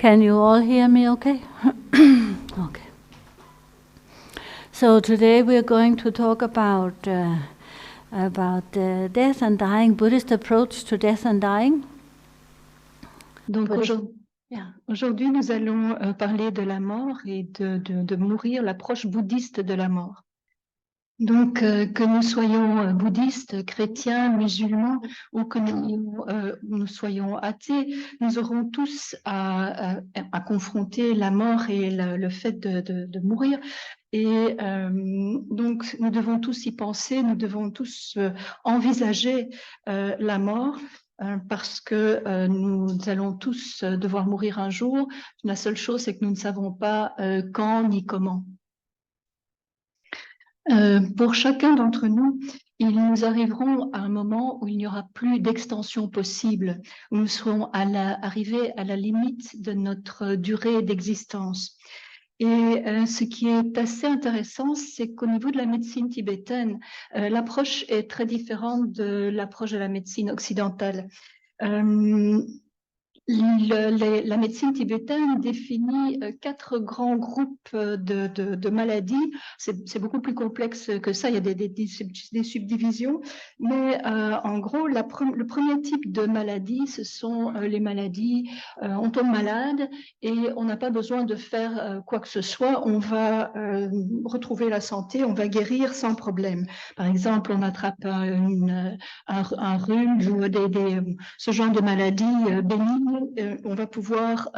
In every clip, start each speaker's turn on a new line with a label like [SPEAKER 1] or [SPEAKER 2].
[SPEAKER 1] Can you all hear me okay? Okay. So today we're going to talk about death and dying, Buddhist approach to death and dying.
[SPEAKER 2] Donc aujourd'hui, nous allons parler de la mort et de mourir, l'approche bouddhiste de la mort. Donc, que nous soyons bouddhistes, chrétiens, musulmans, ou que nous soyons athées, nous aurons tous à confronter la mort et le fait de mourir. Et donc, nous devons tous y penser, nous devons tous envisager la mort. Parce que nous allons tous devoir mourir un jour. La seule chose, c'est que nous ne savons pas quand ni comment. Pour chacun d'entre nous, nous arriverons à un moment où il n'y aura plus d'extension possible, où nous serons arrivés à la limite de notre durée d'existence. Et ce qui est assez intéressant, c'est qu'au niveau de la médecine tibétaine, l'approche est très différente de l'approche de la médecine occidentale. La médecine tibétaine définit 4 grands groupes de maladies. C'est beaucoup plus complexe que ça, il y a des subdivisions. Mais en gros, le premier type de maladie, ce sont les maladies, on tombe malade et on n'a pas besoin de faire quoi que ce soit. On va retrouver la santé, on va guérir sans problème. Par exemple, on attrape un rhume ou ce genre de maladie bénigne. On va pouvoir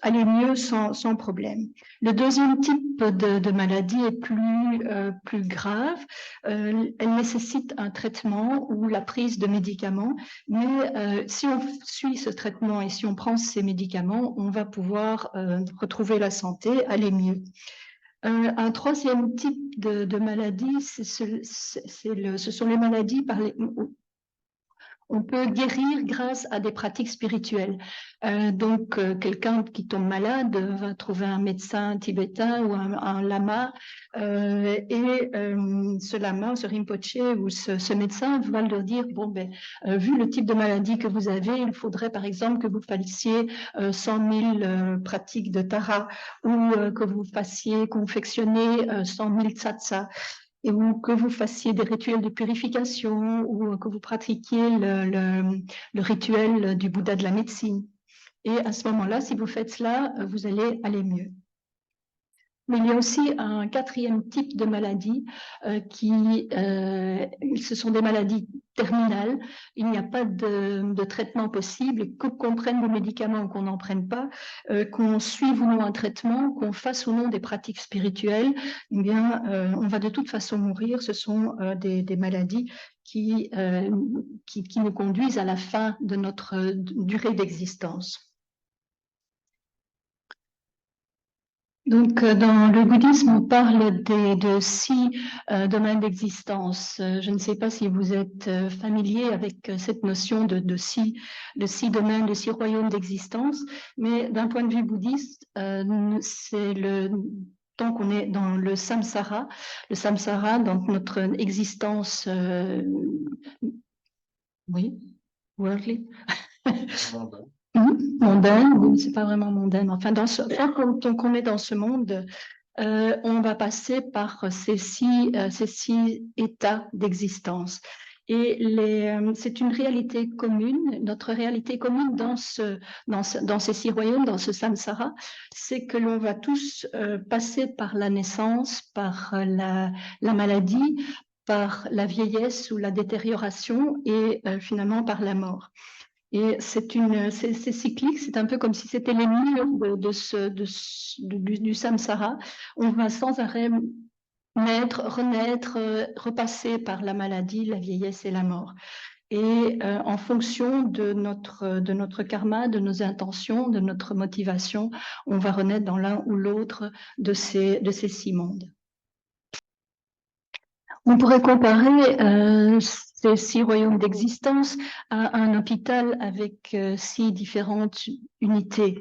[SPEAKER 2] aller mieux sans problème. Le deuxième type de maladie est plus grave. Elle nécessite un traitement ou la prise de médicaments, mais si on suit ce traitement et si on prend ces médicaments, on va pouvoir retrouver la santé, aller mieux. Un troisième type de maladie, ce sont les maladies on peut guérir grâce à des pratiques spirituelles. Donc, quelqu'un qui tombe malade va trouver un médecin tibétain ou un lama, et ce lama, ce rinpoche ou ce médecin va leur dire, bon, vu le type de maladie que vous avez, il faudrait par exemple que vous fassiez 100 000 pratiques de tara ou que vous fassiez confectionner 100 000 tsatsa. Ou que vous fassiez des rituels de purification ou que vous pratiquiez le rituel du Bouddha de la médecine. Et à ce moment-là, si vous faites cela, vous allez aller mieux. Mais il y a aussi un quatrième type de maladie ce sont des maladies terminales. Il n'y a pas de traitement possible, qu'on prenne des médicaments ou qu'on n'en prenne pas, qu'on suive ou non un traitement, qu'on fasse ou non des pratiques spirituelles, eh bien, on va de toute façon mourir. Ce sont des maladies qui nous conduisent à la fin de notre durée d'existence. Donc, dans le bouddhisme, on parle de 6 domaines d'existence. Je ne sais pas si vous êtes familier avec cette notion de 6 domaines, de 6 royaumes d'existence, mais d'un point de vue bouddhiste, c'est tant qu'on est dans le samsara, dans notre existence, worldly. Mondaine, c'est pas vraiment mondaine. Enfin, tant qu'on est dans ce monde, on va passer par ces 6 états d'existence. Et c'est une réalité commune, notre réalité commune dans ces 6 royaumes, dans ce samsara, c'est que l'on va tous passer par la naissance, par la maladie, par la vieillesse ou la détérioration et finalement par la mort. Et c'est cyclique, c'est un peu comme si c'était les murs du samsara. On va sans arrêt naître, renaître, repasser par la maladie, la vieillesse et la mort. Et en fonction de notre karma, de nos intentions, de notre motivation, on va renaître dans l'un ou l'autre de ces 6 mondes. On pourrait comparer ces 6 royaumes d'existence à un hôpital avec 6 différentes unités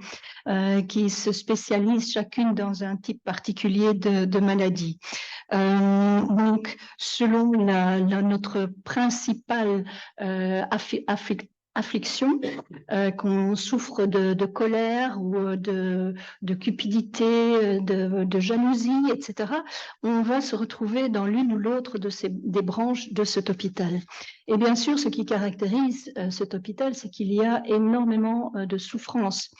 [SPEAKER 2] qui se spécialisent chacune dans un type particulier de maladie. Donc, selon notre principale affliction, qu'on souffre de colère ou de cupidité, de jalousie, etc., on va se retrouver dans l'une ou l'autre des branches de cet hôpital. Et bien sûr, ce qui caractérise cet hôpital, c'est qu'il y a énormément de souffrance.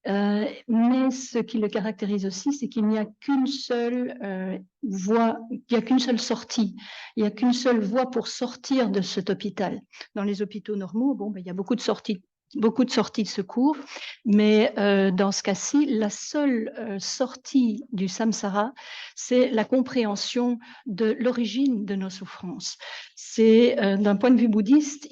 [SPEAKER 2] Mais ce qui le caractérise aussi, c'est qu'il n'y a qu'une seule voie, il n'y a qu'une seule sortie, il n'y a qu'une seule voie pour sortir de cet hôpital. Dans les hôpitaux normaux, bon, ben, il y a beaucoup de sorties de secours, mais dans ce cas-ci, la seule sortie du samsara, c'est la compréhension de l'origine de nos souffrances. C'est d'un point de vue bouddhiste,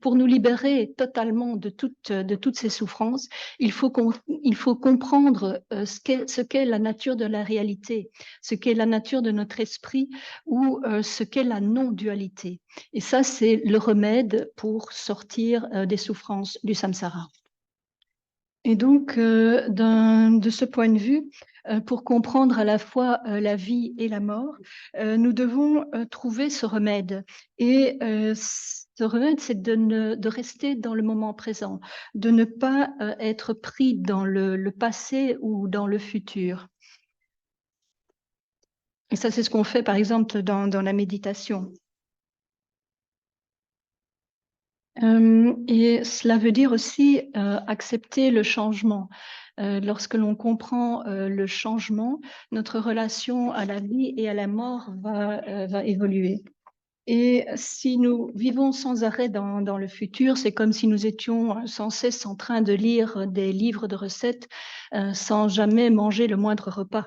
[SPEAKER 2] pour nous libérer totalement de toutes ces souffrances, il faut comprendre ce qu'est la nature de la réalité, ce qu'est la nature de notre esprit ou ce qu'est la non-dualité. Et ça, c'est le remède pour sortir des souffrances du samsara. Et donc, de ce point de vue, pour comprendre à la fois la vie et la mort, nous devons trouver ce remède. Et ce remède, c'est de rester dans le moment présent, de ne pas être pris dans le passé ou dans le futur. Et ça, c'est ce qu'on fait, par exemple, dans la méditation. Et cela veut dire aussi accepter le changement. Lorsque l'on comprend le changement, notre relation à la vie et à la mort va évoluer. Et si nous vivons sans arrêt dans le futur, c'est comme si nous étions sans cesse en train de lire des livres de recettes sans jamais manger le moindre repas.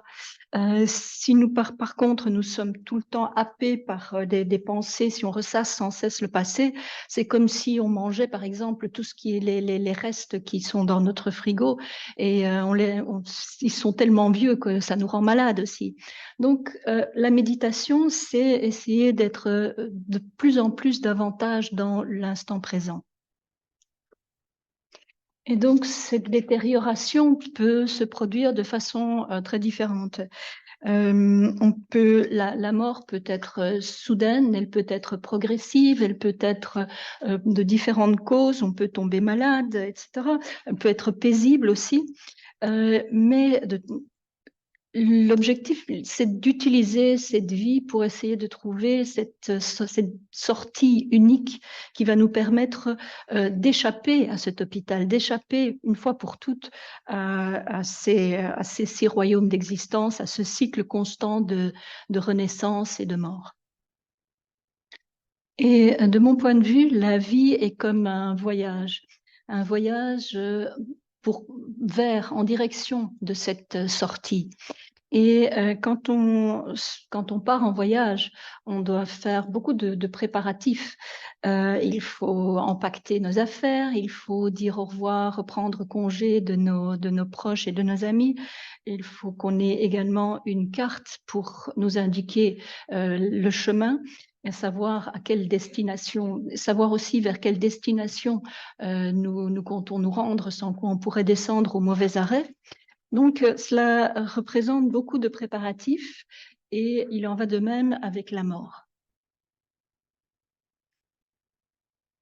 [SPEAKER 2] Si nous, par contre, nous sommes tout le temps happés par des pensées, si on ressasse sans cesse le passé, c'est comme si on mangeait, par exemple, tout ce qui est les restes qui sont dans notre frigo et ils sont tellement vieux que ça nous rend malade aussi. Donc, la méditation, c'est essayer d'être de plus en plus davantage dans l'instant présent. Et donc, cette détérioration peut se produire de façon très différente. La mort peut être soudaine, elle peut être progressive, elle peut être de différentes causes, on peut tomber malade, etc. Elle peut être paisible aussi, mais l'objectif, c'est d'utiliser cette vie pour essayer de trouver cette sortie unique qui va nous permettre d'échapper à cet hôpital, d'échapper une fois pour toutes à ces 6 royaumes d'existence, à ce cycle constant de renaissance et de mort. Et de mon point de vue, la vie est comme un voyage en direction de cette sortie. Et quand on part en voyage, on doit faire beaucoup de préparatifs. Il faut empaqueter nos affaires, il faut dire au revoir, prendre congé de nos proches et de nos amis. Il faut qu'on ait également une carte pour nous indiquer le chemin, et savoir à quelle destination, savoir aussi vers quelle destination nous comptons nous rendre, sans quoi on pourrait descendre au mauvais arrêt. Donc, cela représente beaucoup de préparatifs et il en va de même avec la mort.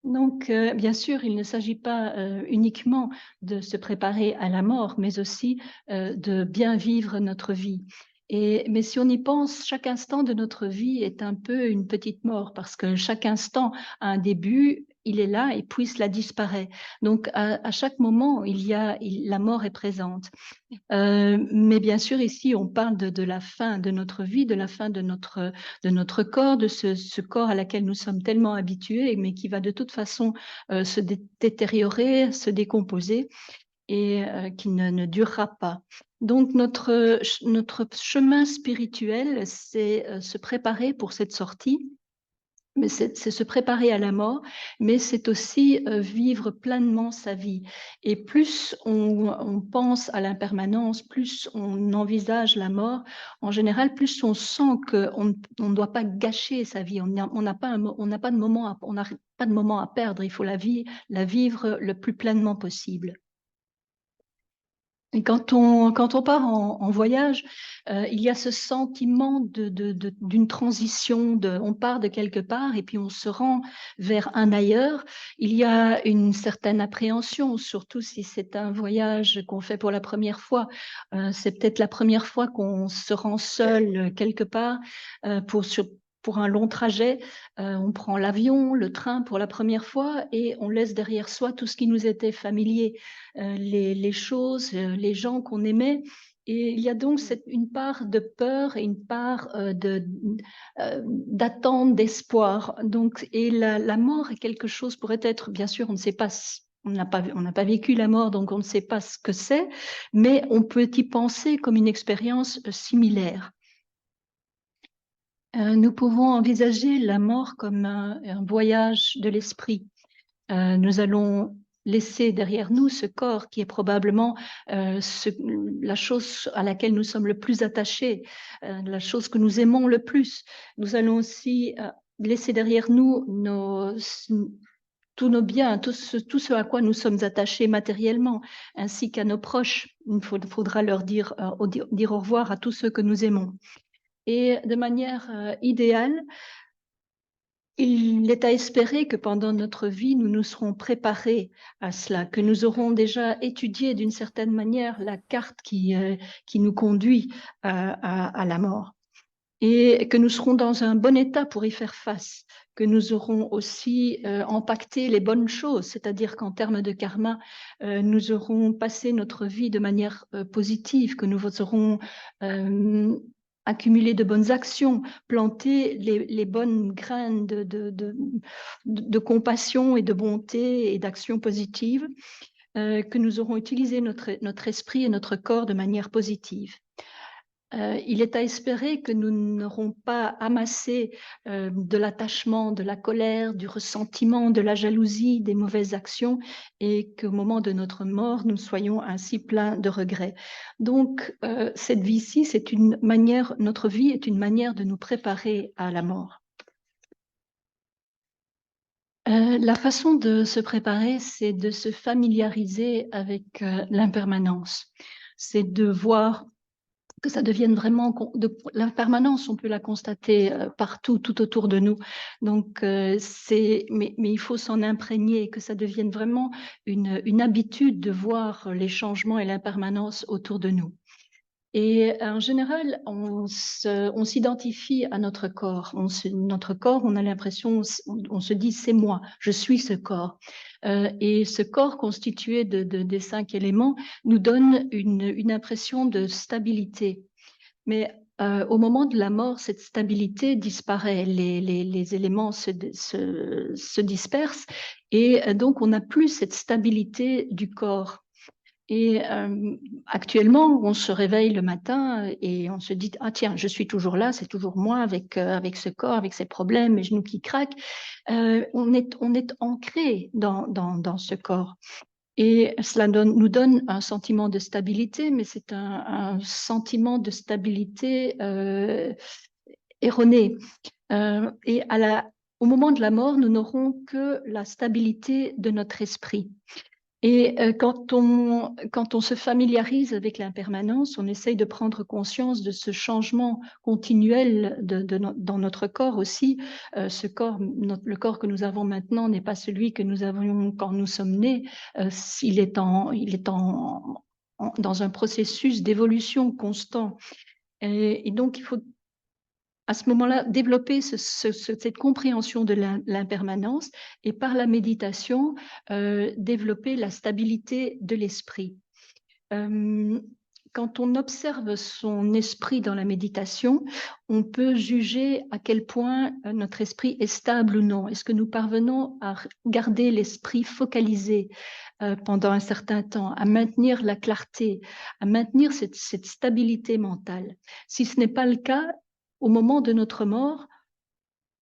[SPEAKER 2] Donc, bien sûr, il ne s'agit pas uniquement de se préparer à la mort, mais aussi de bien vivre notre vie. Mais si on y pense, chaque instant de notre vie est un peu une petite mort parce que chaque instant a un début, il est là et puis cela disparaît. Donc, à chaque moment, la mort est présente. Mais bien sûr, ici, on parle de la fin de notre vie, de la fin de notre corps, de ce corps à laquelle nous sommes tellement habitués, mais qui va de toute façon se détériorer, se décomposer et qui ne durera pas. Donc, notre chemin spirituel, c'est se préparer pour cette sortie. Mais c'est se préparer à la mort, mais c'est aussi vivre pleinement sa vie. Et plus on pense à l'impermanence, plus on envisage la mort, en général, plus on sent qu'on ne doit pas gâcher sa vie. On n'a pas de moment à perdre. Il faut la vivre le plus pleinement possible. Et quand on part en voyage, il y a ce sentiment d'une transition, on part de quelque part et puis on se rend vers un ailleurs. Il y a une certaine appréhension, surtout si c'est un voyage qu'on fait pour la première fois. C'est peut-être la première fois qu'on se rend seul quelque part pour un long trajet. On prend l'avion, le train pour la première fois et on laisse derrière soi tout ce qui nous était familier. Les choses, les gens qu'on aimait. Et il y a donc une part de peur et une part d'attente, d'espoir. Donc, et la mort est quelque chose, pourrait être, bien sûr, on ne sait pas, on n'a pas vécu la mort, donc on ne sait pas ce que c'est, mais on peut y penser comme une expérience similaire. Nous pouvons envisager la mort comme un voyage de l'esprit. Nous allons laisser derrière nous ce corps qui est probablement la chose à laquelle nous sommes le plus attachés, la chose que nous aimons le plus. Nous allons aussi laisser derrière nous tous nos biens, tout ce à quoi nous sommes attachés matériellement, ainsi qu'à nos proches. Il faudra leur dire au revoir à tous ceux que nous aimons. Et de manière idéale, il est à espérer que pendant notre vie, nous nous serons préparés à cela, que nous aurons déjà étudié d'une certaine manière la carte qui nous conduit à la mort et que nous serons dans un bon état pour y faire face, que nous aurons aussi empaqueté les bonnes choses, c'est-à-dire qu'en termes de karma, nous aurons passé notre vie de manière positive, que nous aurons accumulé de bonnes actions, planté les bonnes graines de compassion et de bonté et d'action positive, que nous aurons utilisé notre esprit et notre corps de manière positive. Il est à espérer que nous n'aurons pas amassé de l'attachement, de la colère, du ressentiment, de la jalousie, des mauvaises actions et qu'au moment de notre mort, nous soyons ainsi pleins de regrets. Donc, cette vie-ci, notre vie est une manière de nous préparer à la mort. La façon de se préparer, c'est de se familiariser avec l'impermanence. C'est de voir que ça devienne vraiment la permanence, on peut la constater partout, tout autour de nous. Donc, mais il faut s'en imprégner, que ça devienne vraiment une habitude de voir les changements et l'impermanence autour de nous. Et en général, on s'identifie à notre corps. Notre corps, on a l'impression, on se dit, c'est moi, je suis ce corps. Et ce corps constitué des 5 éléments nous donne une impression de stabilité. Mais au moment de la mort, cette stabilité disparaît, les éléments se dispersent et donc on n'a plus cette stabilité du corps. Et actuellement, on se réveille le matin et on se dit « Ah tiens, je suis toujours là, c'est toujours moi avec ce corps, avec ces problèmes, mes genoux qui craquent. » On est ancré dans ce corps. Et cela nous donne un sentiment de stabilité, mais c'est un sentiment de stabilité erroné. Et au moment de la mort, nous n'aurons que la stabilité de notre esprit. Et quand on se familiarise avec l'impermanence, on essaye de prendre conscience de ce changement continuel dans notre corps aussi. Ce corps, le corps que nous avons maintenant n'est pas celui que nous avions quand nous sommes nés. Il est dans un processus d'évolution constant. Et donc, il faut à ce moment-là, développer cette compréhension de l'impermanence et par la méditation, développer la stabilité de l'esprit. Quand on observe son esprit dans la méditation, on peut juger à quel point notre esprit est stable ou non. Est-ce que nous parvenons à garder l'esprit focalisé pendant un certain temps, à maintenir la clarté, à maintenir cette stabilité mentale? Si ce n'est pas le cas, au moment de notre mort,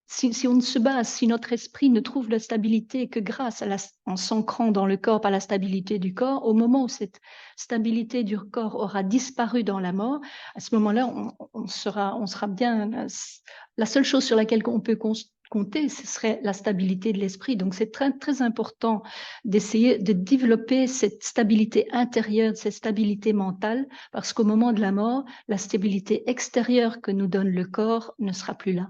[SPEAKER 2] si on ne se base, si notre esprit ne trouve la stabilité que grâce en s'ancrant dans le corps par la stabilité du corps, au moment où cette stabilité du corps aura disparu dans la mort, à ce moment-là, on sera bien. La seule chose sur laquelle on peut compter, ce serait la stabilité de l'esprit. Donc, c'est très, très important d'essayer de développer cette stabilité intérieure, cette stabilité mentale, parce qu'au moment de la mort, la stabilité extérieure que nous donne le corps ne sera plus là.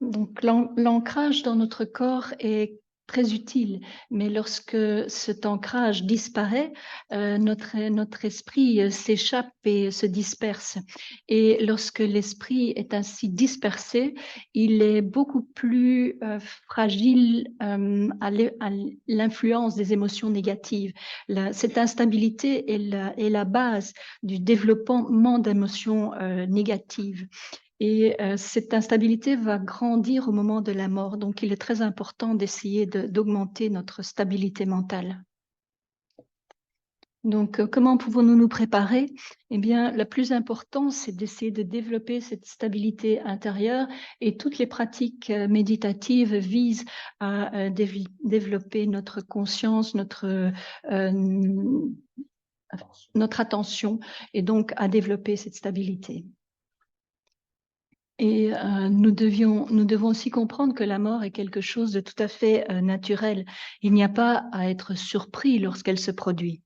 [SPEAKER 2] Donc, l'ancrage dans notre corps est très utile, mais lorsque cet ancrage disparaît, notre esprit s'échappe et se disperse. Et lorsque l'esprit est ainsi dispersé, il est beaucoup plus fragile à l'influence des émotions négatives. Cette instabilité est la base du développement d'émotions négatives. Et cette instabilité va grandir au moment de la mort. Donc, il est très important d'essayer d'augmenter notre stabilité mentale. Donc, comment pouvons-nous nous préparer? Eh bien, le plus important, c'est d'essayer de développer cette stabilité intérieure, et toutes les pratiques méditatives visent à développer notre conscience, notre attention, et donc à développer cette stabilité. Et nous devons aussi comprendre que la mort est quelque chose de tout à fait naturel. Il n'y a pas à être surpris lorsqu'elle se produit.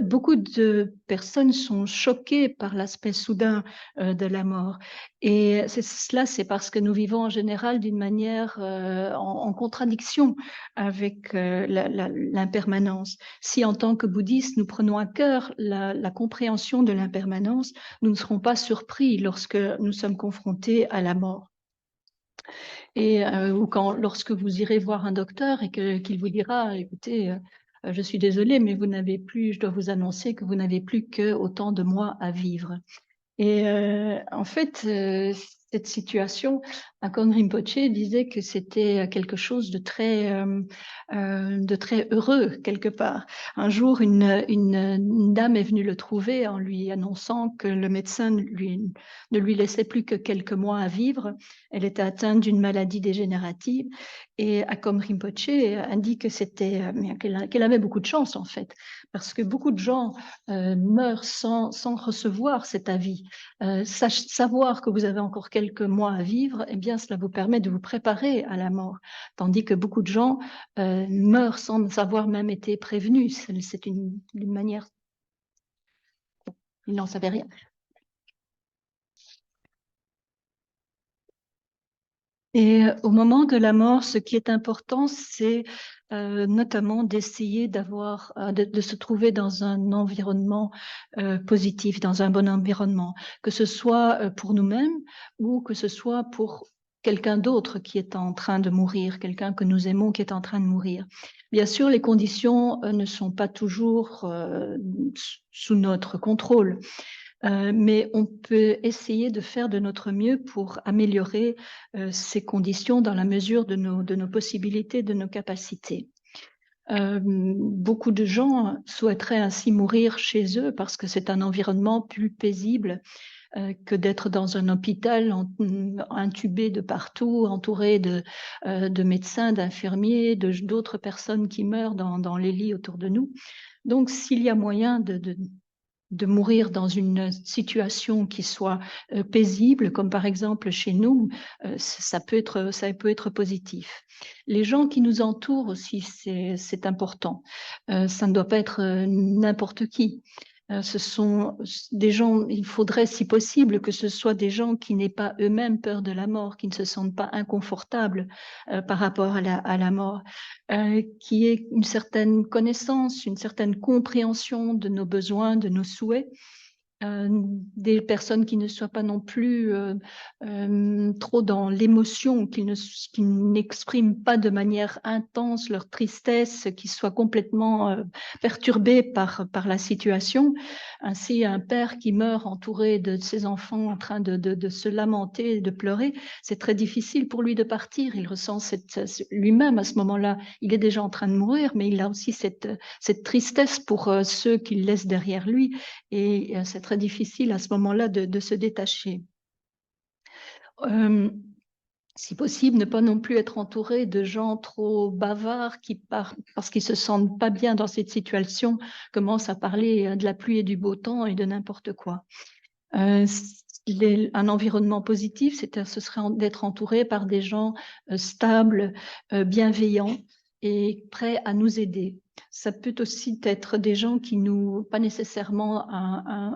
[SPEAKER 2] Beaucoup de personnes sont choquées par l'aspect soudain de la mort. Et cela, c'est parce que nous vivons en général d'une manière en contradiction avec l'impermanence. Si en tant que bouddhistes, nous prenons à cœur la compréhension de l'impermanence, nous ne serons pas surpris lorsque nous sommes confrontés à la mort. Et ou lorsque vous irez voir un docteur et qu'il vous dira, écoutez, je suis désolée, mais je dois vous annoncer que vous n'avez plus qu'autant de mois à vivre. Et en fait, cette situation, Akon Rinpoche disait que c'était quelque chose de très heureux quelque part. Un jour, une dame est venue le trouver en lui annonçant que le médecin ne lui laissait plus que quelques mois à vivre. Elle était atteinte d'une maladie dégénérative, et Akon Rinpoche indique que qu'elle avait beaucoup de chance en fait, parce que beaucoup de gens meurent sans recevoir cet avis. Savoir que vous avez encore quelques mois à vivre, eh bien, cela vous permet de vous préparer à la mort, tandis que beaucoup de gens meurent sans avoir même été prévenus. C'est une manière... Ils n'en savaient rien. Et au moment de la mort, ce qui est important, c'est notamment d'essayer de se trouver dans un environnement positif, dans un bon environnement, que ce soit pour nous-mêmes ou que ce soit pour quelqu'un d'autre qui est en train de mourir, quelqu'un que nous aimons qui est en train de mourir. Bien sûr, les conditions ne sont pas toujours sous notre contrôle. Mais on peut essayer de faire de notre mieux pour améliorer ces conditions dans la mesure de nos possibilités, de nos capacités. Beaucoup de gens souhaiteraient ainsi mourir chez eux parce que c'est un environnement plus paisible que d'être dans un hôpital intubé de partout, entouré de médecins, d'infirmiers, d'autres personnes qui meurent dans les lits autour de nous. Donc, s'il y a moyen de mourir dans une situation qui soit paisible, comme par exemple chez nous, ça peut être positif. Les gens qui nous entourent aussi, c'est important. Ça ne doit pas être n'importe qui. Ce sont des gens, il faudrait si possible que ce soit des gens qui n'aient pas eux-mêmes peur de la mort, qui ne se sentent pas inconfortables par rapport à la mort, qui aient une certaine connaissance, une certaine compréhension de nos besoins, de nos souhaits. Des personnes qui ne soient pas non plus trop dans l'émotion, qui n'expriment pas de manière intense leur tristesse, qui soient complètement perturbés par la situation. Ainsi, un père qui meurt entouré de ses enfants en train de se lamenter, de pleurer, c'est très difficile pour lui de partir. Il ressent lui-même à ce moment-là, il est déjà en train de mourir, mais il a aussi cette tristesse pour ceux qu'il laisse derrière lui, et c'est très difficile à ce moment-là de se détacher. Si possible, ne pas non plus être entouré de gens trop bavards qui, parce qu'ils se sentent pas bien dans cette situation, commencent à parler de la pluie et du beau temps et de n'importe quoi. un environnement positif, ce serait d'être entouré par des gens stables, bienveillants et prêts à nous aider. Ça peut aussi être des gens qui nous, pas nécessairement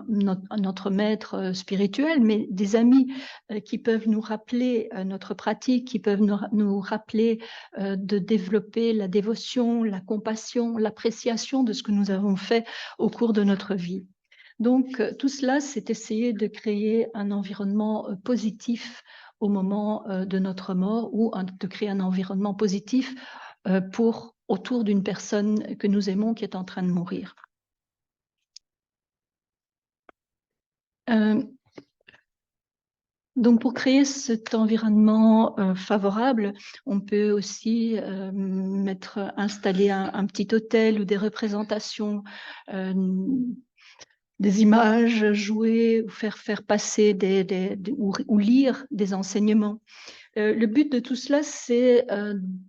[SPEAKER 2] notre maître spirituel, mais des amis qui peuvent nous rappeler notre pratique, qui peuvent nous rappeler de développer la dévotion, la compassion, l'appréciation de ce que nous avons fait au cours de notre vie. Donc, tout cela, c'est essayer de créer un environnement positif au moment de notre mort ou de créer un environnement positif autour d'une personne que nous aimons qui est en train de mourir. Donc, pour créer cet environnement favorable, on peut aussi installer un petit hôtel ou des représentations, des images, jouer ou faire passer ou lire des enseignements. Le but de tout cela, c'est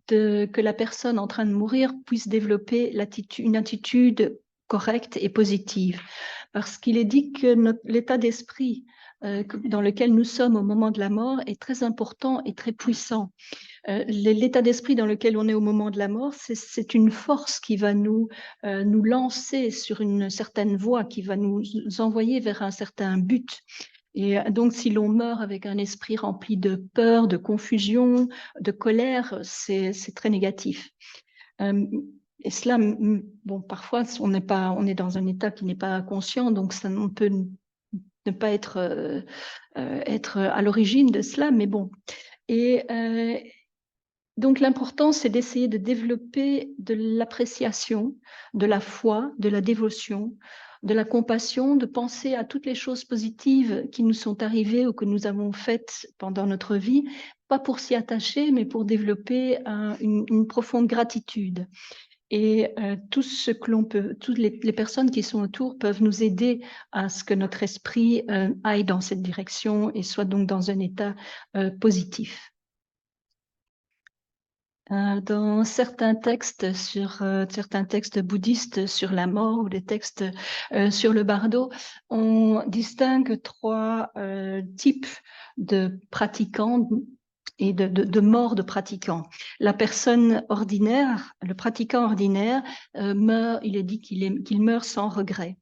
[SPEAKER 2] que la personne en train de mourir puisse développer une attitude correcte et positive. Parce qu'il est dit que l'état d'esprit dans lequel nous sommes au moment de la mort est très important et très puissant. L'état d'esprit dans lequel on est au moment de la mort, c'est une force qui va nous lancer sur une certaine voie, qui va nous envoyer vers un certain but. Et donc, si l'on meurt avec un esprit rempli de peur, de confusion, de colère, c'est très négatif. Et cela, bon, parfois, on est dans un état qui n'est pas conscient, donc on peut ne pas être à l'origine de cela, mais bon. Et donc, l'important, c'est d'essayer de développer de l'appréciation, de la foi, de la dévotion, de la compassion, de penser à toutes les choses positives qui nous sont arrivées ou que nous avons faites pendant notre vie, pas pour s'y attacher, mais pour développer une profonde gratitude. Et tout ce que l'on peut, toutes les personnes qui sont autour peuvent nous aider à ce que notre esprit aille dans cette direction et soit donc dans un état positif. Dans certains textes bouddhistes sur la mort ou des textes sur le bardo, on distingue trois types de pratiquants et de morts de pratiquants. La personne ordinaire, le pratiquant ordinaire meurt, il est dit qu'il meurt sans regret.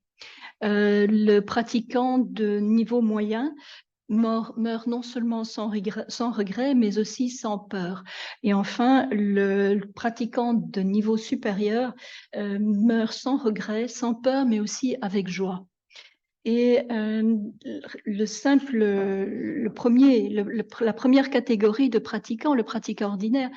[SPEAKER 2] Le pratiquant de niveau moyen meurt non seulement sans regret, mais aussi sans peur. Et enfin, le pratiquant de niveau supérieur meurt sans regret, sans peur, mais aussi avec joie. Et la première catégorie de pratiquants, le pratiquant ordinaire,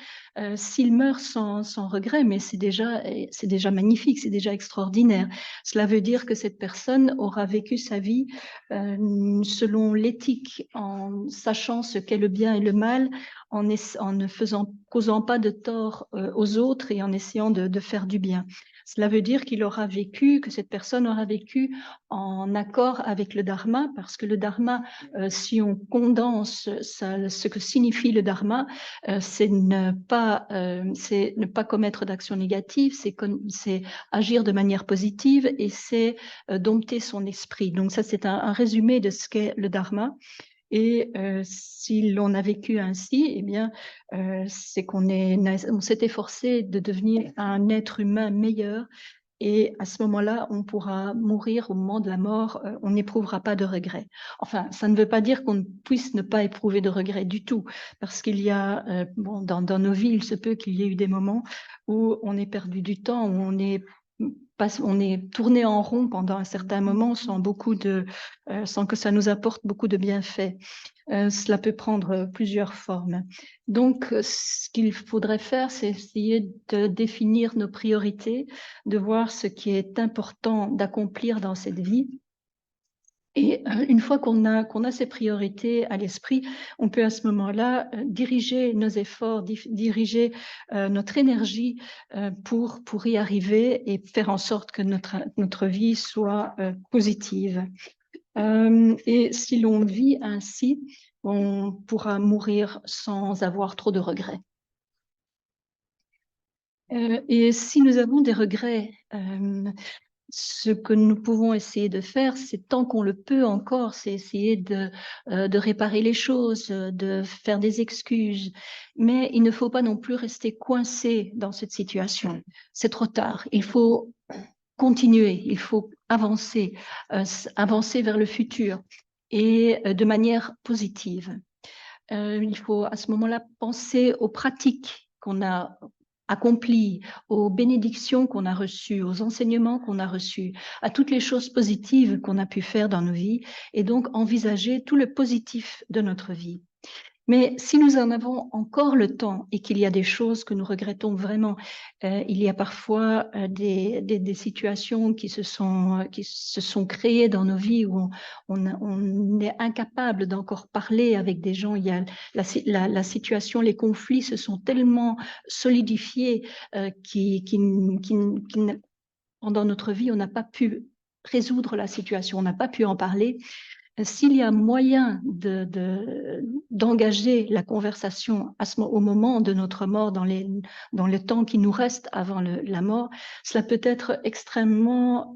[SPEAKER 2] s'il meurt sans regret, mais c'est déjà magnifique, c'est déjà extraordinaire. Cela veut dire que cette personne aura vécu sa vie selon l'éthique, en sachant ce qu'est le bien et le mal, en ne causant pas de tort aux autres et en essayant de faire du bien. Cela veut dire que cette personne aura vécu en accord avec le dharma, parce que le dharma, si on condense ce que signifie le dharma, c'est ne pas commettre d'actions négatives, c'est agir de manière positive et c'est dompter son esprit. Donc ça, c'est un résumé de ce qu'est le dharma. Et si l'on a vécu ainsi, eh bien, c'est qu'on s'est efforcé de devenir un être humain meilleur. Et à ce moment-là, on pourra mourir au moment de la mort, on n'éprouvera pas de regret. Enfin, ça ne veut pas dire qu'on puisse ne pas éprouver de regret du tout, parce qu'il y a, dans nos vies, il se peut qu'il y ait eu des moments où on ait perdu du temps, où on est tourné en rond pendant un certain moment sans que ça nous apporte beaucoup de bienfaits. Cela peut prendre plusieurs formes. Donc, ce qu'il faudrait faire, c'est essayer de définir nos priorités, de voir ce qui est important d'accomplir dans cette vie. Et une fois qu'on a ces priorités à l'esprit, on peut à ce moment-là diriger nos efforts, diriger notre énergie pour y arriver et faire en sorte que notre vie soit positive. Et si l'on vit ainsi, on pourra mourir sans avoir trop de regrets. Et si nous avons des regrets, ce que nous pouvons essayer de faire, c'est tant qu'on le peut encore, c'est essayer de réparer les choses, de faire des excuses. Mais il ne faut pas non plus rester coincé dans cette situation. C'est trop tard. Il faut continuer, il faut avancer, avancer vers le futur et de manière positive. Il faut à ce moment-là penser aux pratiques qu'on a accomplies, aux bénédictions qu'on a reçues, aux enseignements qu'on a reçus, à toutes les choses positives qu'on a pu faire dans nos vies et donc envisager tout le positif de notre vie. Mais si nous en avons encore le temps et qu'il y a des choses que nous regrettons vraiment, il y a parfois des situations qui se sont créées dans nos vies où on est incapable d'encore parler avec des gens. Il y a la situation, les conflits se sont tellement solidifiés pendant notre vie, on n'a pas pu résoudre la situation, on n'a pas pu en parler. S'il y a moyen d'engager la conversation au moment de notre mort, dans le temps qui nous reste avant la mort, cela peut être extrêmement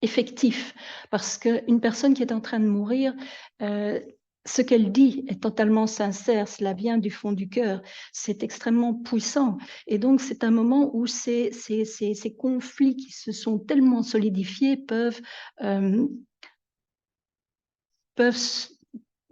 [SPEAKER 2] effectif, parce qu'une personne qui est en train de mourir, ce qu'elle dit est totalement sincère, cela vient du fond du cœur, c'est extrêmement puissant. Et donc, c'est un moment où ces conflits qui se sont tellement solidifiés peuvent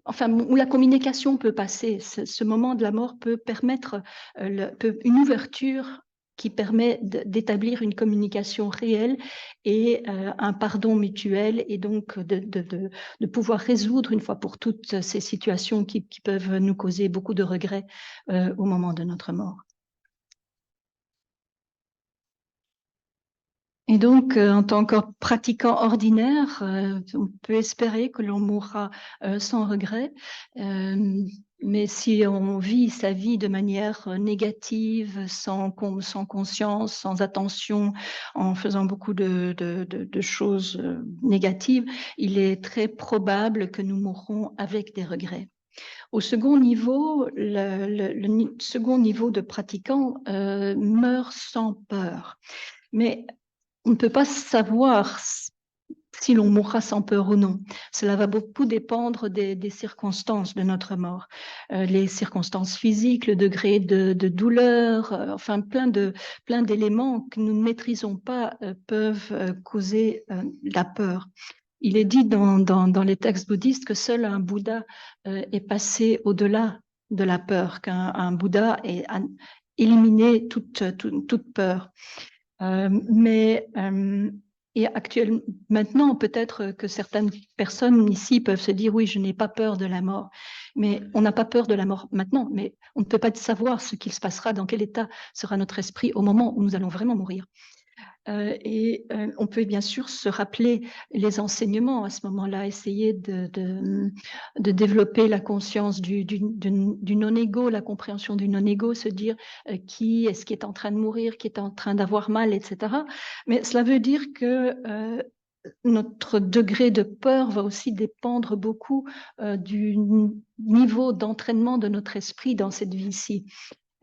[SPEAKER 2] enfin, où la communication peut passer. Ce moment de la mort peut permettre une ouverture qui permet d'établir une communication réelle et un pardon mutuel, et donc de pouvoir résoudre une fois pour toutes ces situations qui peuvent nous causer beaucoup de regrets au moment de notre mort. Et donc, en tant que pratiquant ordinaire, on peut espérer que l'on mourra sans regret. Mais si on vit sa vie de manière négative, sans conscience, sans attention, en faisant beaucoup de choses négatives, il est très probable que nous mourrons avec des regrets. Au second niveau, le second niveau de pratiquant meurt sans peur. Mais on ne peut pas savoir si l'on mourra sans peur ou non. Cela va beaucoup dépendre des circonstances de notre mort. Les circonstances physiques, le degré de douleur, enfin plein d'éléments que nous ne maîtrisons pas peuvent causer la peur. Il est dit dans les textes bouddhistes que seul un Bouddha est passé au-delà de la peur, qu'un Bouddha a éliminé toute peur. Et maintenant, peut-être que certaines personnes ici peuvent se dire, oui, je n'ai pas peur de la mort. Mais on n'a pas peur de la mort maintenant, mais on ne peut pas savoir ce qu'il se passera, dans quel état sera notre esprit au moment où nous allons vraiment mourir. On peut bien sûr se rappeler les enseignements à ce moment-là, essayer de développer la conscience du non-ego, la compréhension du non-ego, se dire qui est-ce qui est en train de mourir, qui est en train d'avoir mal, etc. Mais cela veut dire que notre degré de peur va aussi dépendre beaucoup du niveau d'entraînement de notre esprit dans cette vie-ci.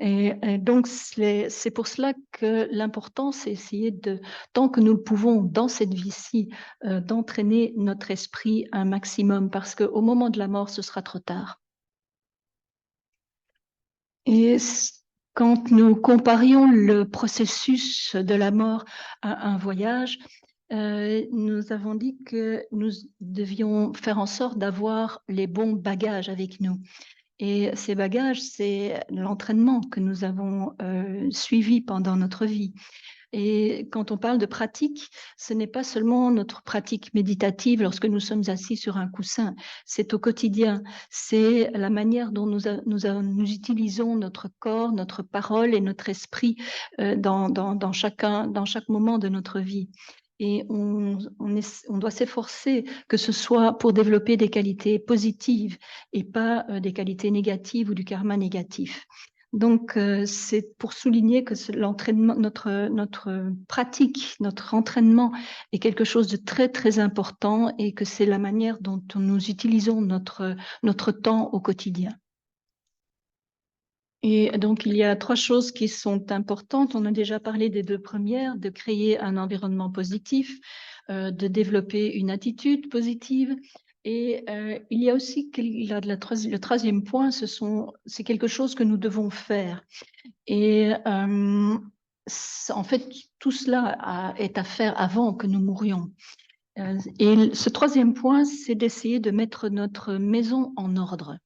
[SPEAKER 2] Et donc, c'est pour cela que l'important, c'est essayer tant que nous le pouvons dans cette vie-ci, d'entraîner notre esprit un maximum, parce qu'au moment de la mort, ce sera trop tard. Et quand nous comparions le processus de la mort à un voyage, nous avons dit que nous devions faire en sorte d'avoir les bons bagages avec nous. Et ces bagages, c'est l'entraînement que nous avons suivi pendant notre vie. Et quand on parle de pratique, ce n'est pas seulement notre pratique méditative lorsque nous sommes assis sur un coussin, c'est au quotidien, c'est la manière dont nous utilisons notre corps, notre parole et notre esprit dans chaque moment de notre vie. Et on doit s'efforcer que ce soit pour développer des qualités positives et pas des qualités négatives ou du karma négatif. Donc, c'est pour souligner que l'entraînement, notre pratique, notre entraînement est quelque chose de très, très important, et que c'est la manière dont nous utilisons notre temps au quotidien. Et donc, il y a 3 choses qui sont importantes. On a déjà parlé des 2 premières, de créer un environnement positif, de développer une attitude positive. Et il y a aussi le 3e point, c'est quelque chose que nous devons faire. Et en fait, tout cela est à faire avant que nous mourions. Et ce 3e point, c'est d'essayer de mettre notre maison en ordre.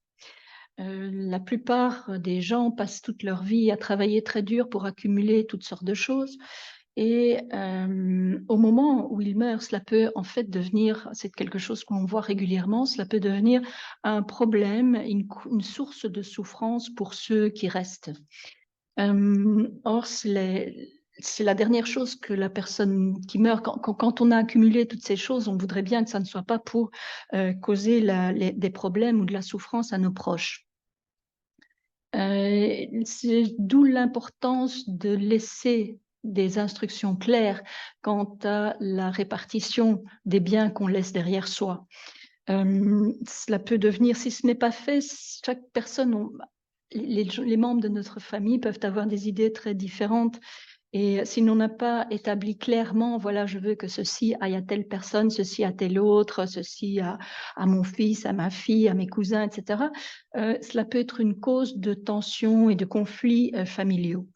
[SPEAKER 2] La plupart des gens passent toute leur vie à travailler très dur pour accumuler toutes sortes de choses. Et au moment où ils meurent, cela peut en fait devenir, c'est quelque chose qu'on voit régulièrement, cela peut devenir un problème, une source de souffrance pour ceux qui restent. Or, c'est la dernière chose que la personne qui meurt, quand on a accumulé toutes ces choses, on voudrait bien que ça ne soit pas pour causer des problèmes ou de la souffrance à nos proches. C'est d'où l'importance de laisser des instructions claires quant à la répartition des biens qu'on laisse derrière soi. Cela peut devenir, si ce n'est pas fait, chaque personne, les membres de notre famille peuvent avoir des idées très différentes. Et si l'on n'a pas établi clairement, voilà, je veux que ceci aille à telle personne, ceci à telle autre, ceci à mon fils, à ma fille, à mes cousins, etc., cela peut être une cause de tensions et de conflits familiaux.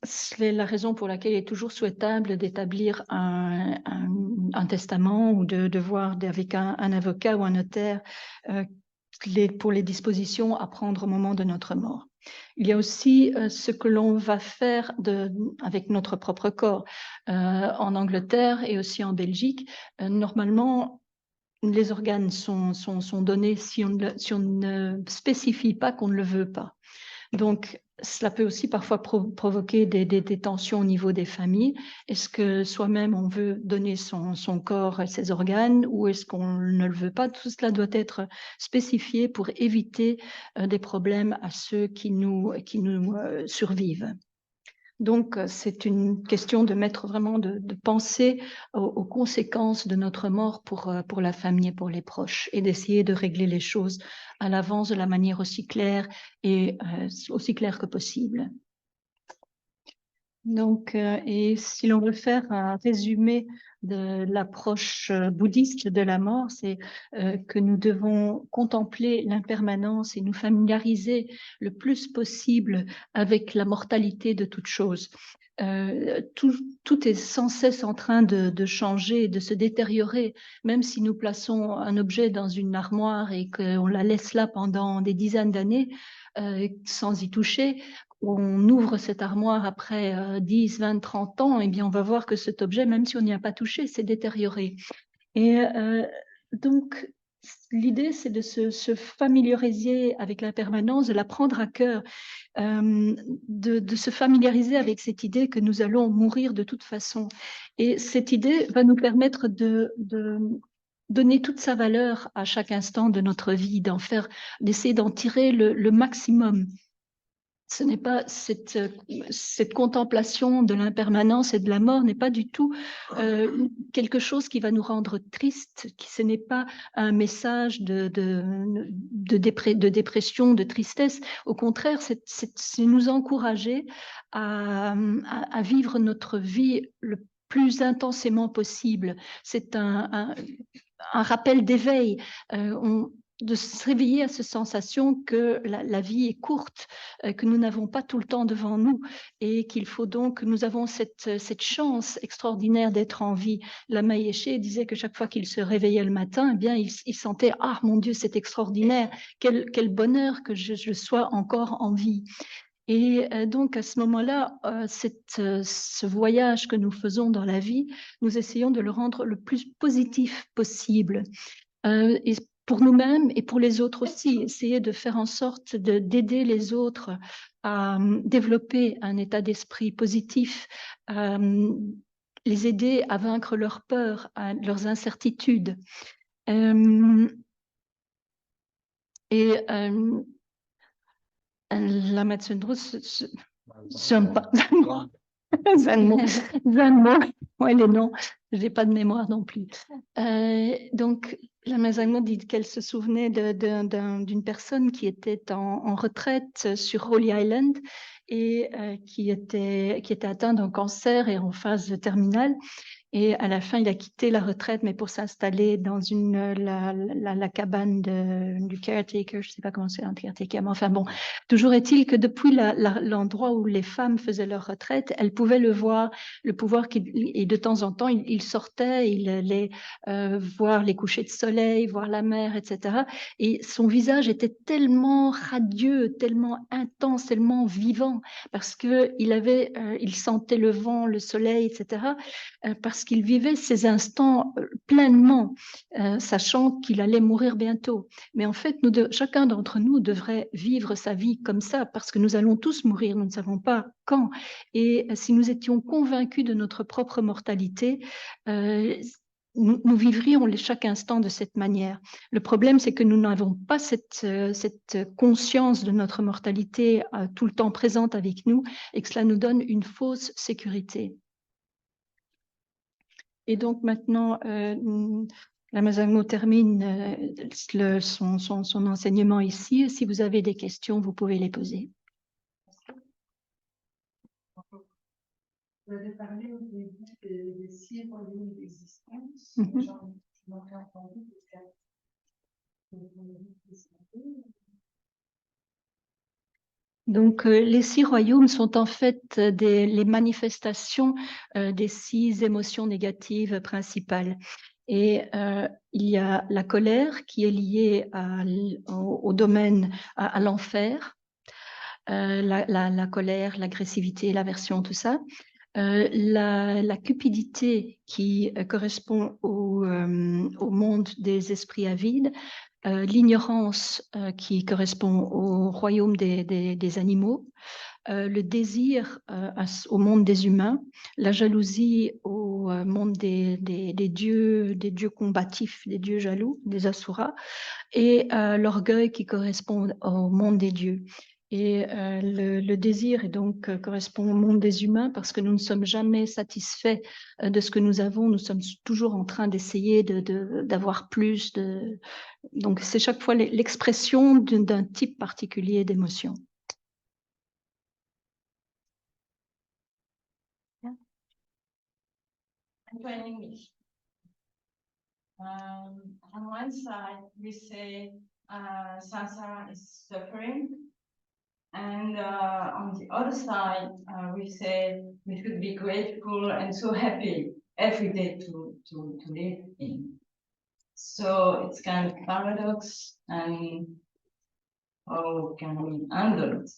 [SPEAKER 2] C'est la raison pour laquelle il est toujours souhaitable d'établir un testament ou de voir avec un avocat ou un notaire pour les dispositions à prendre au moment de notre mort. Il y a aussi ce que l'on va faire avec notre propre corps. En Angleterre et aussi en Belgique, normalement, les organes sont donnés si on ne spécifie pas qu'on ne le veut pas. Donc, cela peut aussi parfois provoquer des tensions au niveau des familles. Est-ce que soi-même, on veut donner son corps et ses organes ou est-ce qu'on ne le veut pas? Tout cela doit être spécifié pour éviter des problèmes à ceux qui nous survivent. Donc, c'est une question de mettre vraiment, de penser aux conséquences de notre mort pour la famille et pour les proches et d'essayer de régler les choses à l'avance de la manière aussi claire et aussi claire que possible. Donc, et si l'on veut faire un résumé de l'approche bouddhiste de la mort, c'est que nous devons contempler l'impermanence et nous familiariser le plus possible avec la mortalité de toute chose. Tout est sans cesse en train de changer, de se détériorer, même si nous plaçons un objet dans une armoire et qu'on la laisse là pendant des dizaines d'années sans y toucher. On ouvre cette armoire après 10, 20, 30 ans, et bien on va voir que cet objet, même si on n'y a pas touché, s'est détérioré. Et donc, l'idée, c'est de se familiariser avec l'impermanence, de la prendre à cœur, de se familiariser avec cette idée que nous allons mourir de toute façon. Et cette idée va nous permettre de donner toute sa valeur à chaque instant de notre vie, d'essayer d'en tirer le maximum. Ce n'est pas cette contemplation de l'impermanence et de la mort n'est pas du tout quelque chose qui va nous rendre tristes. Ce n'est pas un message de dépression, de tristesse. Au contraire, c'est nous encourager à vivre notre vie le plus intensément possible. C'est un rappel d'éveil. De se réveiller à cette sensation que la vie est courte, que nous n'avons pas tout le temps devant nous et qu'il faut donc, nous avons cette chance extraordinaire d'être en vie. Lama Yeshe disait que chaque fois qu'il se réveillait le matin, eh bien, il sentait « Ah, mon Dieu, c'est extraordinaire, quel bonheur que je sois encore en vie ». Et donc, à ce moment-là, ce voyage que nous faisons dans la vie, nous essayons de le rendre le plus positif possible. Et pour nous-mêmes et pour les autres aussi, essayer de faire en sorte d'aider les autres à développer un état d'esprit positif, les aider à vaincre leurs peurs, leurs incertitudes. Lama Tsundro, Zanmo, ouais, les noms, je n'ai pas de mémoire non plus. Donc, La Mazagno dit qu'elle se souvenait d'une personne qui était en retraite sur Holy Island et qui était atteinte d'un cancer et en phase terminale. Et à la fin, il a quitté la retraite, mais pour s'installer dans la cabane du caretaker, je ne sais pas comment c'est un caretaker, mais enfin bon, toujours est-il que depuis l'endroit où les femmes faisaient leur retraite, elles pouvaient le voir, le pouvoir, et de temps en temps, il sortait, il allait voir les couchers de soleil, voir la mer, etc. Et son visage était tellement radieux, tellement intense, tellement vivant, parce il sentait le vent, le soleil, etc., parce qu'il vivait ces instants pleinement, sachant qu'il allait mourir bientôt. Mais en fait, chacun d'entre nous devrait vivre sa vie comme ça, parce que nous allons tous mourir, nous ne savons pas quand. Et si nous étions convaincus de notre propre mortalité, nous vivrions chaque instant de cette manière. Le problème, c'est que nous n'avons pas cette conscience de notre mortalité tout le temps présente avec nous et que cela nous donne une fausse sécurité. Et donc maintenant, la Mazagno termine son enseignement ici. Si vous avez des questions, vous pouvez les poser.
[SPEAKER 3] Vous avez parlé au début des 6 royaumes d'existence.
[SPEAKER 2] Mm-hmm.
[SPEAKER 3] Je m'aurais entendu
[SPEAKER 2] Donc, les 6 royaumes sont en fait les manifestations des 6 émotions négatives principales. Et il y a la colère qui est liée au domaine, à l'enfer, la colère, l'agressivité, l'aversion, tout ça. La cupidité qui correspond au monde des esprits avides, l'ignorance qui correspond au royaume des animaux, le désir au monde des humains, la jalousie au monde des dieux combatifs, des dieux jaloux, des asuras, et l'orgueil qui correspond au monde des dieux. Et le désir correspond au monde des humains parce que nous ne sommes jamais satisfaits de ce que nous avons. Nous sommes toujours en train d'essayer d'avoir plus. Donc, c'est chaque fois l'expression d'un type particulier d'émotion.
[SPEAKER 3] in English. On one side, we say samsara is suffering. And on the other side, we say we should be grateful and so happy every day to live in. So it's kind of paradox, and how can we handle it?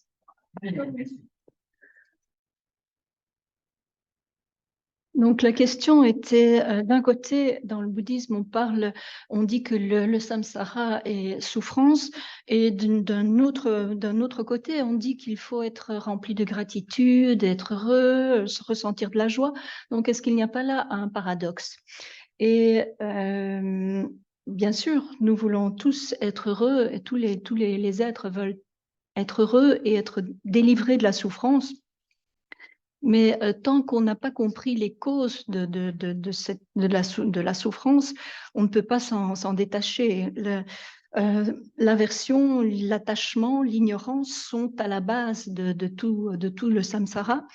[SPEAKER 2] Donc la question était, d'un côté, dans le bouddhisme, on dit que le samsara est souffrance, et d'un autre côté, on dit qu'il faut être rempli de gratitude, être heureux, ressentir de la joie. Donc est-ce qu'il n'y a pas là un paradoxe? Et bien sûr, nous voulons tous être heureux, et tous les êtres veulent être heureux et être délivrés de la souffrance. Mais tant qu'on n'a pas compris les causes de la souffrance, on ne peut pas s'en détacher. L'aversion, l'attachement, l'ignorance sont à la base de tout le samsara.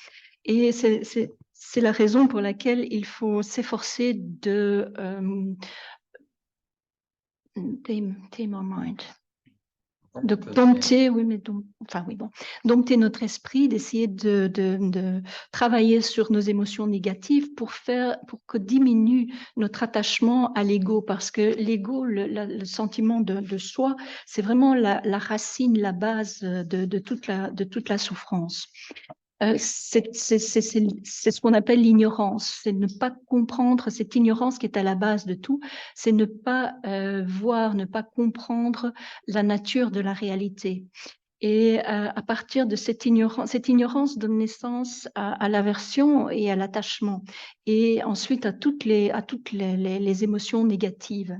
[SPEAKER 2] Et c'est la raison pour laquelle il faut s'efforcer de tame our mind. De dompter, dompter notre esprit, d'essayer de travailler sur nos émotions négatives pour que diminue notre attachement à l'ego, parce que l'ego, le sentiment de soi, c'est vraiment la racine, la base de toute la souffrance. C'est ce qu'on appelle l'ignorance, c'est ne pas comprendre, cette ignorance qui est à la base de tout, c'est ne pas voir, ne pas comprendre la nature de la réalité. Et à partir de cette ignorance donne naissance à l'aversion et à l'attachement, et ensuite à toutes les émotions négatives.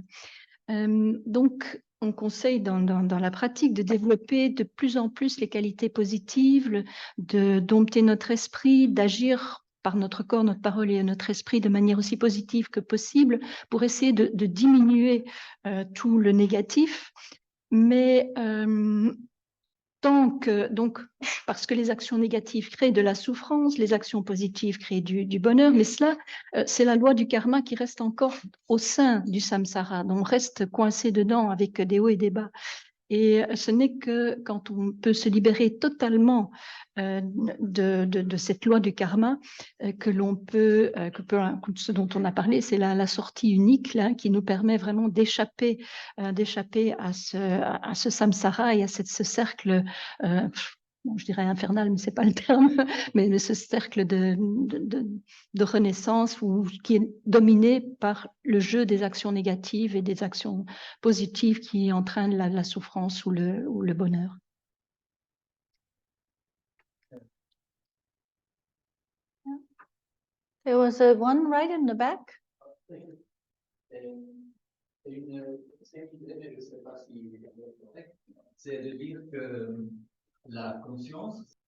[SPEAKER 2] Donc, on conseille dans la pratique de développer de plus en plus les qualités positives, de dompter notre esprit, d'agir par notre corps, notre parole et notre esprit de manière aussi positive que possible pour essayer de diminuer tout le négatif. Mais donc, parce que les actions négatives créent de la souffrance, les actions positives créent du bonheur, mais cela, c'est la loi du karma qui reste encore au sein du samsara. Donc, on reste coincé dedans avec des hauts et des bas. Et ce n'est que quand on peut se libérer totalement de cette loi du karma que l'on peut, ce dont on a parlé, c'est la sortie unique là, qui nous permet vraiment d'échapper à ce samsara et à ce cercle, je dirais infernal, mais c'est pas le terme, mais ce cercle de renaissance qui est dominé par le jeu des actions négatives et des actions positives qui entraînent la souffrance ou le bonheur.
[SPEAKER 1] There was one right in the back.
[SPEAKER 4] C'est de dire que la conscience.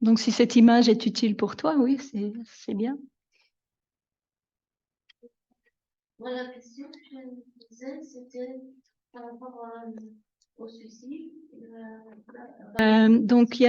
[SPEAKER 2] Donc, si cette image est utile pour toi, oui, c'est bien.
[SPEAKER 5] Voilà, la question que je me posais, c'était par rapport au suicide.
[SPEAKER 2] Donc,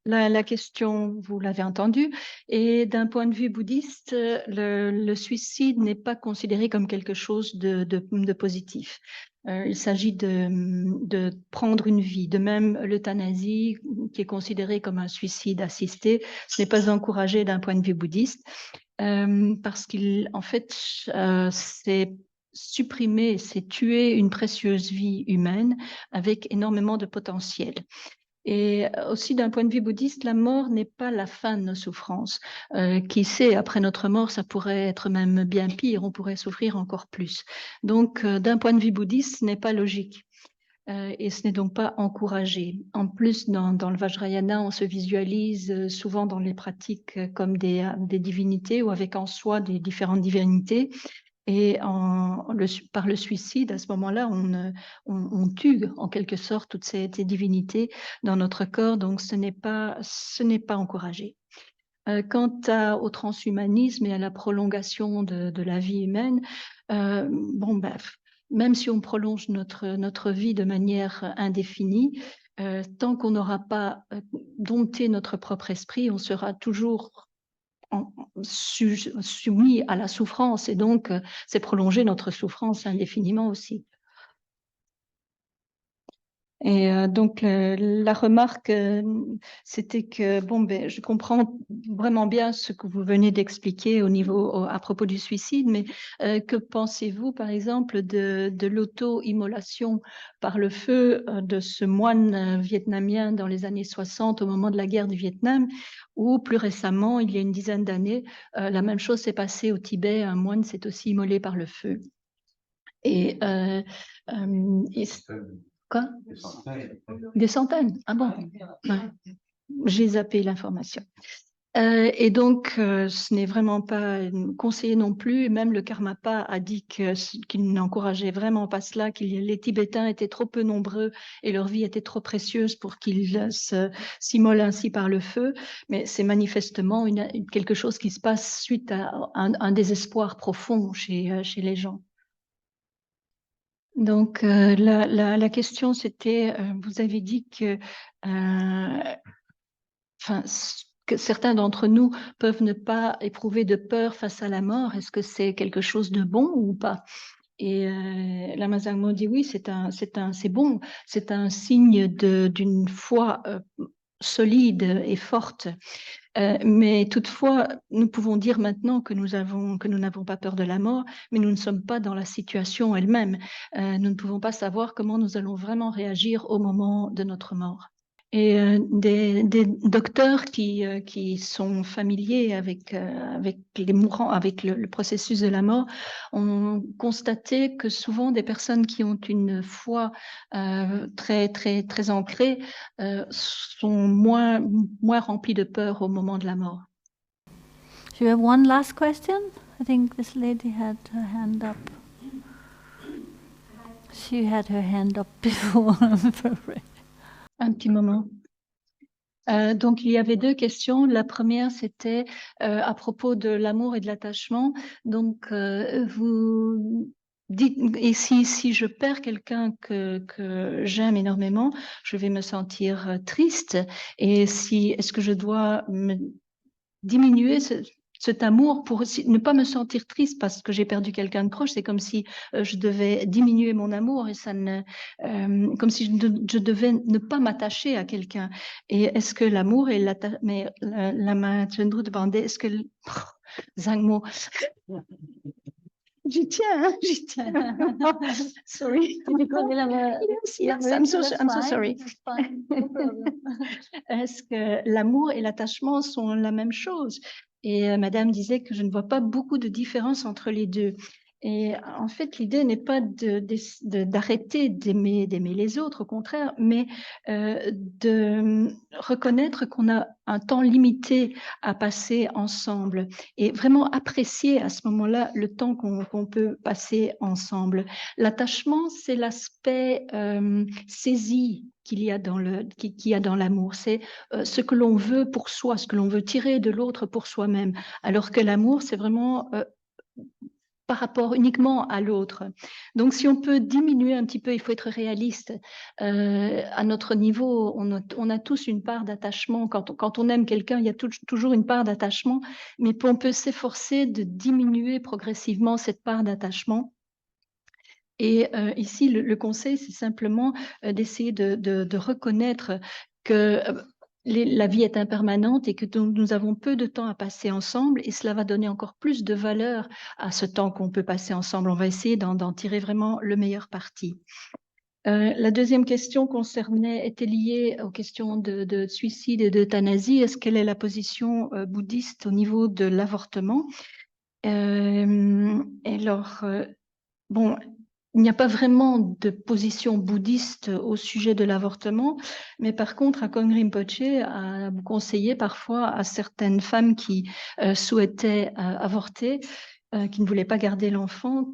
[SPEAKER 2] la question, vous l'avez entendu, et d'un point de vue bouddhiste, le suicide n'est pas considéré comme quelque chose de positif. Il s'agit de prendre une vie. De même, l'euthanasie, qui est considérée comme un suicide assisté, ce n'est pas encouragé d'un point de vue bouddhiste, parce qu'en fait, c'est supprimer, c'est tuer une précieuse vie humaine avec énormément de potentiel. Et aussi d'un point de vue bouddhiste, la mort n'est pas la fin de nos souffrances. Qui sait, après notre mort, ça pourrait être même bien pire, on pourrait souffrir encore plus. Donc, d'un point de vue bouddhiste, ce n'est pas logique. Et ce n'est donc pas encouragé. En plus, dans le Vajrayana, on se visualise souvent dans les pratiques comme des divinités ou avec en soi des différentes divinités. Et par le suicide, à ce moment-là, on tue en quelque sorte toutes ces divinités dans notre corps, donc ce n'est pas encouragé. Quant au transhumanisme et à la prolongation de la vie humaine, même si on prolonge notre vie de manière indéfinie, tant qu'on n'aura pas dompté notre propre esprit, on sera toujours soumis à la souffrance, et donc c'est prolonger notre souffrance indéfiniment aussi. Et donc la remarque, c'était que je comprends vraiment bien ce que vous venez d'expliquer à propos du suicide, mais que pensez-vous par exemple de l'auto-immolation par le feu de ce moine vietnamien dans les années 60 au moment de la guerre du Vietnam, ou plus récemment, il y a une dizaine d'années, la même chose s'est passée au Tibet, un moine s'est aussi immolé par le feu. Et quoi? Des centaines. Ah bon? Ouais. J'ai zappé l'information. Et donc, ce n'est vraiment pas conseillé non plus. Même le Karmapa a dit qu'il n'encourageait vraiment pas cela, que les Tibétains étaient trop peu nombreux et leur vie était trop précieuse pour qu'ils s'immolent ainsi par le feu. Mais c'est manifestement quelque chose qui se passe suite à un désespoir profond chez les gens. Donc, la question, c'était, vous avez dit que certains d'entre nous peuvent ne pas éprouver de peur face à la mort. Est-ce que c'est quelque chose de bon ou pas? Et Lama Zangmo dit oui, c'est bon, c'est un signe d'une foi solide et forte. Mais toutefois, nous pouvons dire maintenant que nous n'avons pas peur de la mort, mais nous ne sommes pas dans la situation elle-même. Nous ne pouvons pas savoir comment nous allons vraiment réagir au moment de notre mort. Et des docteurs qui sont familiers avec les mourants, avec le processus de la mort, ont constaté que souvent des personnes qui ont une foi très très très ancrée sont moins remplies de peur au moment de la mort.
[SPEAKER 1] Do you have one last question? I think this lady had her hand up. She had her hand up before.
[SPEAKER 2] Un petit moment. Donc, il y avait deux questions. La première, c'était à propos de l'amour et de l'attachement. Donc, vous dites, et si je perds quelqu'un que j'aime énormément, je vais me sentir triste. Et est-ce que je dois me diminuer cet amour pour ne pas me sentir triste parce que j'ai perdu quelqu'un de proche? C'est comme si je devais diminuer mon amour et comme si je devais ne pas m'attacher à quelqu'un. Et est-ce que l'amour et l'attachement, mais je me demandais, est-ce que Zangmo, j'y tiens, hein, j'y tiens. Sorry. Yes, I'm so sorry. Est-ce que l'amour et l'attachement sont la même chose? Et Madame disait que je ne vois pas beaucoup de différence entre les deux. Et en fait, l'idée n'est pas d'arrêter d'aimer les autres, au contraire, mais de reconnaître qu'on a un temps limité à passer ensemble et vraiment apprécier à ce moment-là le temps qu'on peut passer ensemble. L'attachement, c'est l'aspect saisi qu'il y a dans l'amour. C'est ce que l'on veut pour soi, ce que l'on veut tirer de l'autre pour soi-même. Alors que l'amour, c'est vraiment par rapport uniquement à l'autre. Donc, si on peut diminuer un petit peu, il faut être réaliste. À notre niveau, on a tous une part d'attachement. Quand on aime quelqu'un, il y a toujours une part d'attachement, mais on peut s'efforcer de diminuer progressivement cette part d'attachement. Et ici, le conseil, c'est simplement d'essayer de reconnaître que la vie est impermanente et que nous avons peu de temps à passer ensemble, et cela va donner encore plus de valeur à ce temps qu'on peut passer ensemble. On va essayer d'en tirer vraiment le meilleur parti. La deuxième question était liée aux questions de suicide et d'euthanasie. Est-ce quelle est la position bouddhiste au niveau de l'avortement? Alors, bon, il n'y a pas vraiment de position bouddhiste au sujet de l'avortement, mais par contre, Akong Rinpoche a conseillé parfois à certaines femmes qui souhaitaient avorter, qui ne voulaient pas garder l'enfant,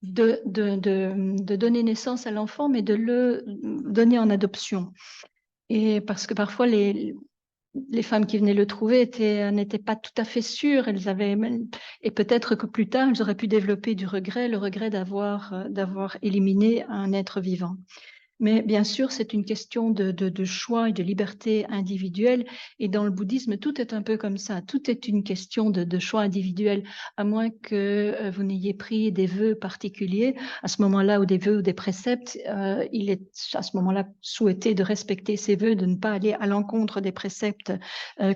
[SPEAKER 2] de donner naissance à l'enfant, mais de le donner en adoption. Et parce que parfois, les femmes qui venaient le trouver n'étaient pas tout à fait sûres. Et peut-être que plus tard, elles auraient pu développer le regret d'avoir éliminé un être vivant. Mais bien sûr, c'est une question de choix et de liberté individuelle. Et dans le bouddhisme, tout est un peu comme ça. Tout est une question de choix individuel, à moins que vous n'ayez pris des vœux particuliers. À ce moment-là, ou des vœux ou des préceptes, il est à ce moment-là souhaité de respecter ces vœux, de ne pas aller à l'encontre des préceptes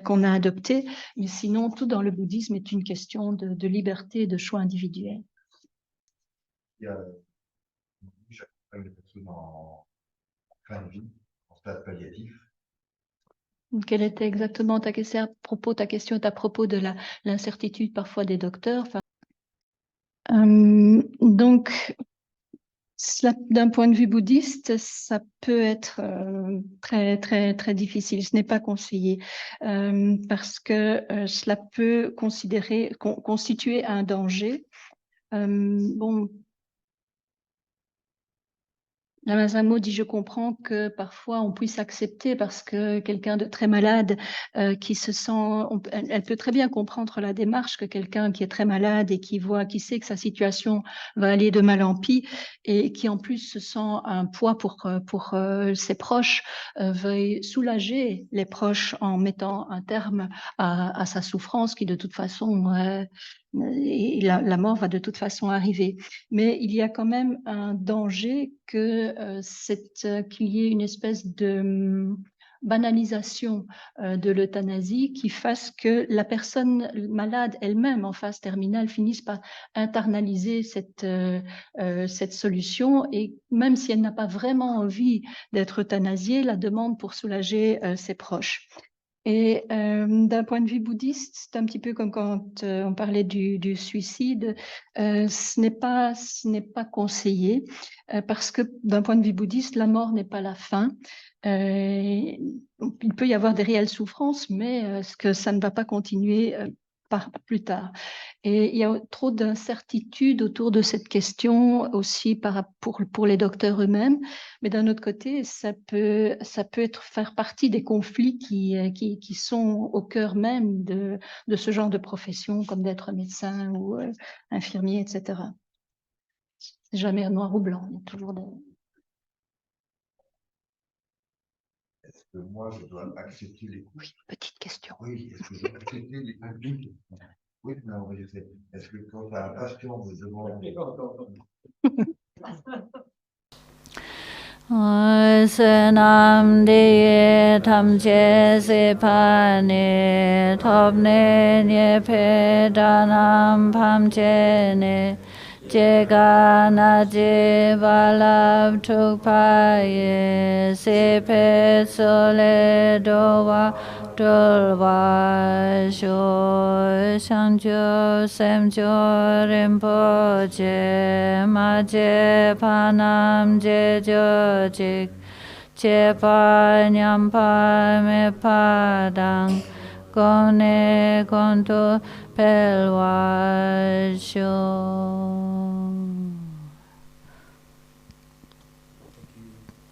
[SPEAKER 2] qu'on a adoptés. Mais sinon, tout dans le bouddhisme est une question de liberté et de choix individuel.
[SPEAKER 6] J'accompagne les personnes en fin de vie, en stade palliatif.
[SPEAKER 2] Quelle était exactement ta question? Ta question est à propos de l'incertitude parfois des docteurs. Donc, d'un point de vue bouddhiste, ça peut être très, très, très difficile. Ce n'est pas conseillé parce que cela peut constituer un danger. Bon, Lama Zangmo dit, je comprends que parfois on puisse accepter parce que quelqu'un de très malade qui se sent, elle peut très bien comprendre la démarche que quelqu'un qui est très malade et qui sait que sa situation va aller de mal en pis et qui en plus se sent un poids pour ses proches, veuille soulager les proches en mettant un terme à sa souffrance qui de toute façon, la mort va de toute façon arriver. Mais il y a quand même un danger qu'il y ait une espèce de banalisation de l'euthanasie qui fasse que la personne malade elle-même en phase terminale finisse par internaliser cette solution, et même si elle n'a pas vraiment envie d'être euthanasiée, la demande pour soulager ses proches. Et d'un point de vue bouddhiste, c'est un petit peu comme quand on parlait du suicide, ce n'est pas conseillé parce que d'un point de vue bouddhiste, la mort n'est pas la fin. Il peut y avoir des réelles souffrances, mais que ça ne va pas continuer plus tard. Et il y a trop d'incertitudes autour de cette question aussi pour les docteurs eux-mêmes. Mais d'un autre côté, ça peut faire partie des conflits qui sont au cœur même de ce genre de profession, comme d'être médecin ou infirmier, etc. C'est jamais noir ou blanc, il y a toujours des...
[SPEAKER 6] Est-ce que moi, je dois accepter les coups?
[SPEAKER 2] Oui, petite question.
[SPEAKER 6] Oui, est-ce que je dois accepter les conflits? Oui, non, je sais. Est-ce que quand un patient me demande...
[SPEAKER 1] Senam de tam che se pa ne top ne nye pe danam pam che ne je ga na je balab tuk pa ye se pe so le do wa dul wa sho shang jo sem jo rinpo je ma je pa nam je jo jik je pa nyam pa me pa dang gone gonto pel wa sho